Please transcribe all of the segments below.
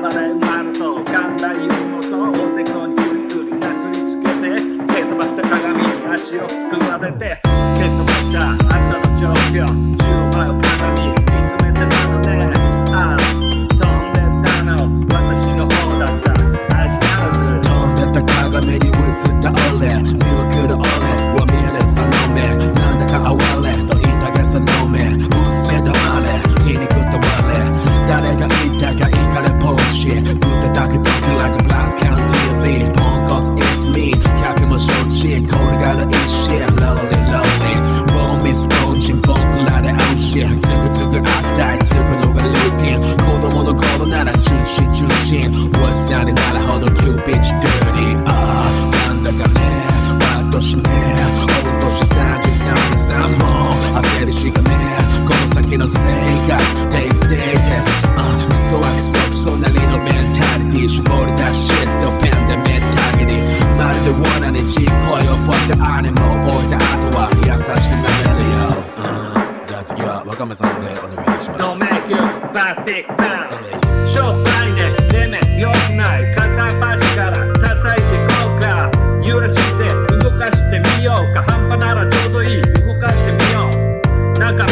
暴れ馬だと噛んだ指をそう、おでこにグリグリなすりつけて、蹴飛ばした鏡に足をすくわれて、蹴飛ばした後の状況、宙を舞う鏡見つめてたのね、あー飛んでったの私の方だったあしからずー、飛んでった鏡に映った俺、見送る俺を見るその目、なんだか哀れと言いたげその目、うっせーだまれ、皮肉った我、誰が言ったかイカレポンチ、ぶっ叩く鈍器like ブラウン管TV、ポンコツ it's me、百も承知、転がる石、ローリーローリー、凡ミス凡人、ボンクラのoh、ズグズグ悪態つくのがroutin、子供の頃なら純真純真、おっさんになるほど急ピッチdirty、あーなんだかねー、私ねー、お年33で3も焦りしかねー、この先の生活デイスデイです、クソはクソクソなりのメンタリティ、絞り出しシットペンでメタギリ、まるで罠に実行を覚えたアニメを置いた後は優しくなれるよ、じゃあ次は若めさんでお願いします。 Don't make you bad dick man、しょっぱいねでめよくない片っ端から叩いてこうか、揺らして動かしてみようか、半端ならちょうどいい動かしてみよう、中身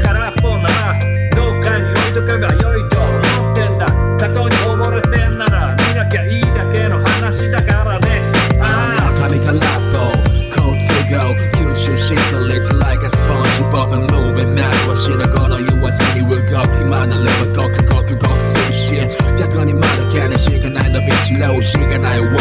空っぽならどっかに置いとけばよいと思ってんだ、過去に溺れてんなら見なきゃいいだけの話だからね、中身からとcold to go、吸収しと率 like a sponge bob and moving、 なるはしなこの言わずに動く、今なればごくごくごくつぶし、逆にまだけにしかないのびしろしかないわ